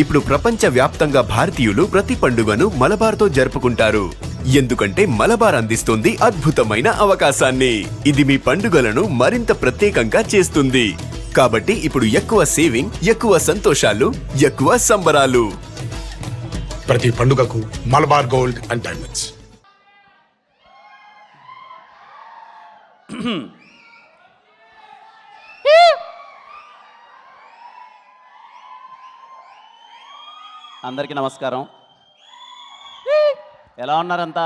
ఇప్పుడు ప్రపంచ వ్యాప్తంగా భారతీయులు ప్రతి పండుగను మలబార్తో జరుపుకుంటారు. ఎందుకంటే మలబార్ అందిస్తుంది అద్భుతమైన అవకాశాన్ని. ఇది మీ పండుగలను మరింత ప్రత్యేకంగా చేస్తుంది. కాబట్టి ఇప్పుడు ఎక్కువ సేవింగ్, ఎక్కువ సంతోషాలు, ఎక్కువ సంబరాలు. ప్రతి పండుగకు మలబార్ గోల్డ్ అండ్ డైమండ్స్. అందరికీ నమస్కారం. ఎలా ఉన్నారంతా?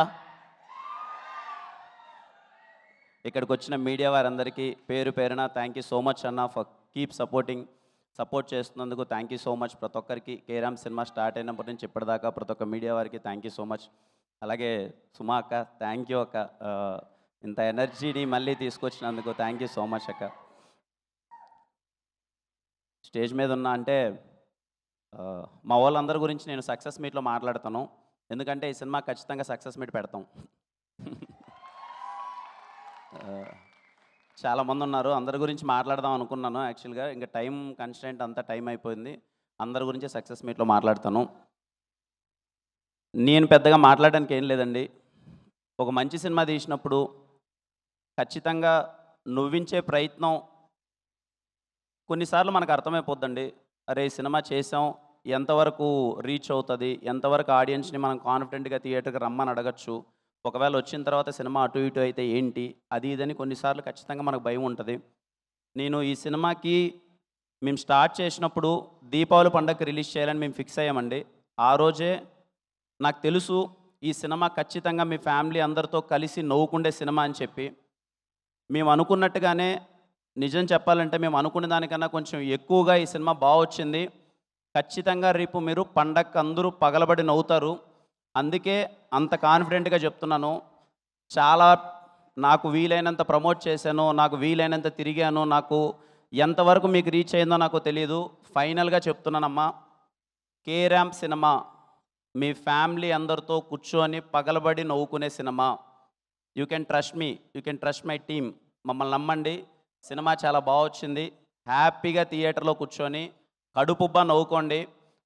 ఇక్కడికి వచ్చిన మీడియా వారందరికీ పేరు పేరున థ్యాంక్ యూ సో మచ్ అన్న ఫర్ కీప్ సపోర్ట్ చేస్తున్నందుకు థ్యాంక్ యూ సో మచ్. ప్రతి ఒక్కరికి కేరామ్ సినిమా స్టార్ట్ అయినప్పటి నుంచి ఇప్పటిదాకా ప్రతి ఒక్క మీడియా వారికి థ్యాంక్ యూ సో మచ్. అలాగే సుమా అక్క, థ్యాంక్ యూ అక్క, ఇంత ఎనర్జీని మళ్ళీ తీసుకొచ్చినందుకు థ్యాంక్ యూ సో మచ్ అక్క. స్టేజ్ మీద ఉన్నా అంటే మా వాళ్ళందరి గురించి నేను సక్సెస్ మీట్లో మాట్లాడతాను. ఎందుకంటే ఈ సినిమా ఖచ్చితంగా సక్సెస్ మీట్ పెడతాం. చాలామంది ఉన్నారు, అందరి గురించి మాట్లాడదాం అనుకున్నాను. యాక్చువల్గా ఇంకా టైం కన్స్టెంట్ అంతా టైం అయిపోయింది. అందరి గురించి సక్సెస్ మీట్లో మాట్లాడతాను. నేను పెద్దగా మాట్లాడడానికి ఏం లేదండి. ఒక మంచి సినిమా తీసినప్పుడు ఖచ్చితంగా నవ్వించే ప్రయత్నం కొన్నిసార్లు మనకు అర్థమైపోద్దండి. అరే ఈ సినిమా చేసాం, ఎంతవరకు రీచ్ అవుతుంది, ఎంతవరకు ఆడియన్స్ని మనం కాన్ఫిడెంట్గా థియేటర్కి రమ్మని అడగచ్చు, ఒకవేళ వచ్చిన తర్వాత సినిమా అటు ఇటు అయితే ఏంటి, అది ఇదని కొన్నిసార్లు ఖచ్చితంగా మనకు భయం ఉంటుంది. నేను ఈ సినిమాకి మేము స్టార్ట్ చేసినప్పుడు దీపావళి పండగకి రిలీజ్ చేయాలని మేము ఫిక్స్ అయ్యామండి. ఆ రోజే నాకు తెలుసు ఈ సినిమా ఖచ్చితంగా మీ ఫ్యామిలీ అందరితో కలిసి నవ్వుకుండే సినిమా అని చెప్పి. మేము అనుకున్నట్టుగానే, నిజం చెప్పాలంటే మేము అనుకునే దానికన్నా కొంచెం ఎక్కువగా ఈ సినిమా బాగా వచ్చింది. ఖచ్చితంగా రేపు మీరు పండగకి అందరూ పగలబడి నవ్వుతారు. అందుకే అంత కాన్ఫిడెంట్గా చెప్తున్నాను. చాలా నాకు వీలైనంత ప్రమోట్ చేశాను, నాకు వీలైనంత తిరిగాను. నాకు ఎంతవరకు మీకు రీచ్ అయిందో నాకు తెలియదు. ఫైనల్గా చెప్తున్నానమ్మా, కేరామ్ సినిమా మీ ఫ్యామిలీ అందరితో కూర్చొని పగలబడి నవ్వుకునే cinema. You can trust me, you can trust my team. మమ్మల్ని నమ్మండి. సినిమా చాలా బాగా వచ్చింది. హ్యాపీగా థియేటర్లో కూర్చొని కడుపుబ్బా నవ్వుకోండి.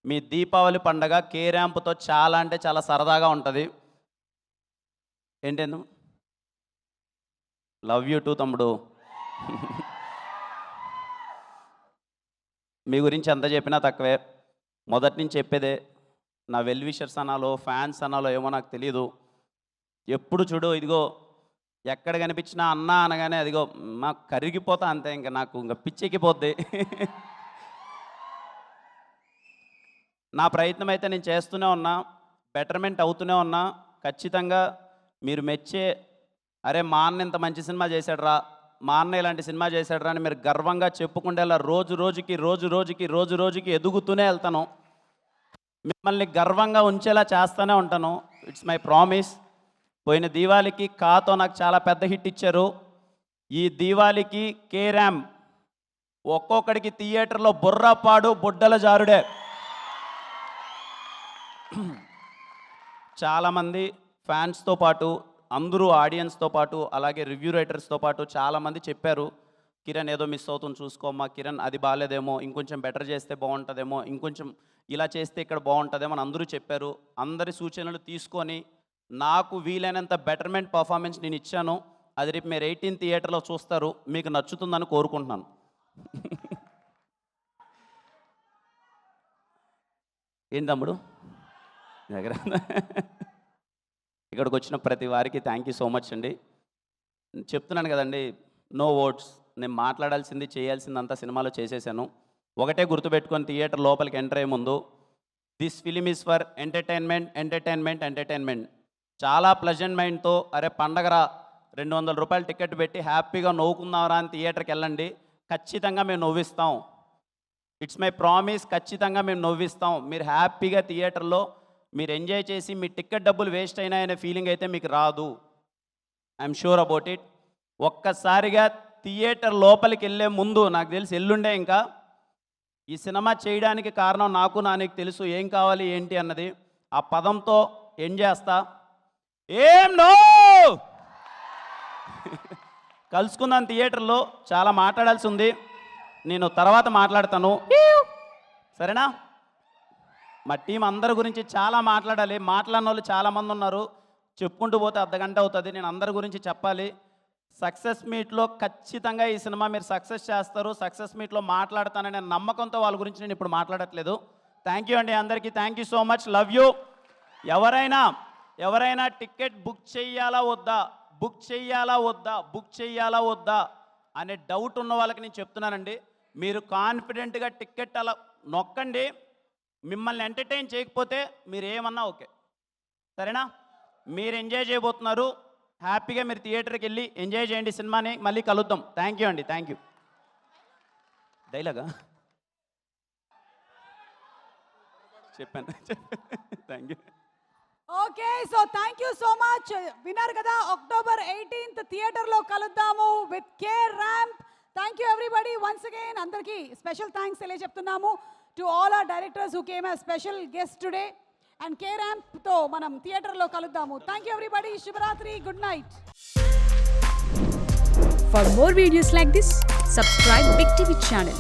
మీ దీపావళి పండగ కేరాంప్తో చాలా అంటే చాలా సరదాగా ఉంటుంది. ఏంటేందు లవ్ యూ టూ తమ్ముడు. మీ గురించి ఎంత చెప్పినా తక్కువే. మొదటి నుంచి చెప్పేదే, నా వెల్ విషర్స్ అనాలో ఫ్యాన్స్ అనాలో ఏమో నాకు తెలీదు. ఎప్పుడు చూడు ఇదిగో ఎక్కడ కనిపించినా అన్నా అనగానే అదిగో మాకు కరిగిపోతా అంతే. ఇంకా నాకు ఇంకా పిచ్చెక్కిపోద్ది. నా ప్రయత్నం అయితే నేను చేస్తూనే ఉన్నా, బెటర్మెంట్ అవుతూనే ఉన్నా. ఖచ్చితంగా మీరు మెచ్చే, అరే మా అన్న ఇంత మంచి సినిమా చేశాడురా, మా అన్న ఇలాంటి సినిమా చేశాడురా అని మీరు గర్వంగా చెప్పుకుంటేలా రోజు రోజుకి ఎదుగుతూనే వెళ్తాను. మిమ్మల్ని గర్వంగా ఉంచేలా చేస్తూనే ఉంటాను. It's my promise. పోయిన దీవాళికి కాతో నాకు చాలా పెద్ద హిట్ ఇచ్చారు. ఈ దీవాళికి కేరామ్ ఒక్కొక్కడికి థియేటర్లో బుర్రపాడు బుడ్డల జారుడే. చాలామంది ఫ్యాన్స్తో పాటు, అందరూ ఆడియన్స్తో పాటు, అలాగే రివ్యూ రైటర్స్తో పాటు చాలామంది చెప్పారు, కిరణ్ ఏదో మిస్ అవుతుంది చూసుకోమ్మా, కిరణ్ అది బాగాలేదేమో, ఇంకొంచెం బెటర్ చేస్తే బాగుంటుందేమో, ఇంకొంచెం ఇలా చేస్తే ఇక్కడ బాగుంటుందేమో అని అందరూ చెప్పారు. అందరి సూచనలు తీసుకొని నాకు వీలైనంత బెటర్మెంట్ పర్ఫార్మెన్స్ నేను ఇచ్చాను. అది రేపు మీరు 18 థియేటర్లో చూస్తారు. మీకు నచ్చుతుందని కోరుకుంటున్నాను. ఏంటి తమ్ముడు దగ్గర ఇక్కడికి వచ్చిన ప్రతి వారికి థ్యాంక్ యూ సో మచ్ అండి. చెప్తున్నాను కదండి, నో వర్డ్స్. నేను మాట్లాడాల్సింది చేయాల్సిందంతా సినిమాలో చేసేసాను. ఒకటే గుర్తుపెట్టుకొని థియేటర్ లోపలికి ఎంటర్ అయ్యే ముందు, this film is for entertainment. చాలా ప్లెజెంట్ మైండ్తో, అరే పండగరా 200 రూపాయలు టికెట్ పెట్టి హ్యాపీగా నవ్వుకుందాంరా అని థియేటర్కి వెళ్ళండి. ఖచ్చితంగా మేము నవ్విస్తాం. It's my promise. ఖచ్చితంగా మేము నవ్విస్తాం. మీరు హ్యాపీగా థియేటర్లో మీరు ఎంజాయ్ చేసి మీ టికెట్ డబ్బులు వేస్ట్ అయినాయనే ఫీలింగ్ అయితే మీకు రాదు. I'm sure about it. ఒక్కసారిగా థియేటర్ లోపలికి వెళ్ళే ముందు, నాకు తెలిసి ఎల్లుండే ఇంకా ఈ సినిమా చేయడానికి కారణం నాకు నానికి తెలుసు ఏం కావాలి ఏంటి అన్నది. ఆ పదంతో ఎండ్ చేస్తా. ఏం నో కలుసుకుందాం థియేటర్లో. చాలా మాట్లాడాల్సి ఉంది, నేను తర్వాత మాట్లాడతాను, సరేనా? మా టీం అందరి గురించి చాలా మాట్లాడాలి. మాట్లాడిన వాళ్ళు చాలామంది ఉన్నారు. చెప్పుకుంటూ పోతే అర్ధగంట అవుతుంది. నేను అందరి గురించి చెప్పాలి. సక్సెస్ మీట్లో ఖచ్చితంగా ఈ సినిమా మీరు సక్సెస్ చేస్తారు. సక్సెస్ మీట్లో మాట్లాడతాననే నమ్మకంతో వాళ్ళ గురించి నేను ఇప్పుడు మాట్లాడట్లేదు. థ్యాంక్ యూ అండి అందరికీ. Thank you so much. Love you. ఎవరైనా టికెట్ బుక్ చేయాలా వద్దా అనే డౌట్ ఉన్న వాళ్ళకి నేను చెప్తున్నానండి. మీరు కాన్ఫిడెంట్గా టికెట్ అలా నొక్కండి. మిమ్మల్ని ఎంటర్టైన్ చేయకపోతే మీరు ఏమన్నా ఓకే, సరేనా? మీరు ఎంజాయ్ చేయబోతున్నారు. హ్యాపీగా మీరు థియేటర్కి వెళ్ళి ఎంజాయ్ చేయండి సినిమాని. మళ్ళీ కలుద్దాం. థ్యాంక్ యూ అండి. Thank you. డైలాగా చెప్పాను. Thank you. Okay, so thank you so much. విన్నారు కదా, October 18th థియేటర్లో కలుద్దాము with K ramp. Thank you everybody once again. అందరికీ స్పెషల్ థ్యాంక్స్ తెలియజెప్తున్నాము to all our directors who came as special guest today. And K ర్యాంప్తో మనం థియేటర్లో కలుద్దాము. Thank you everybody. శుభరాత్రి. Good night. For more videos like this, subscribe Big TV channel.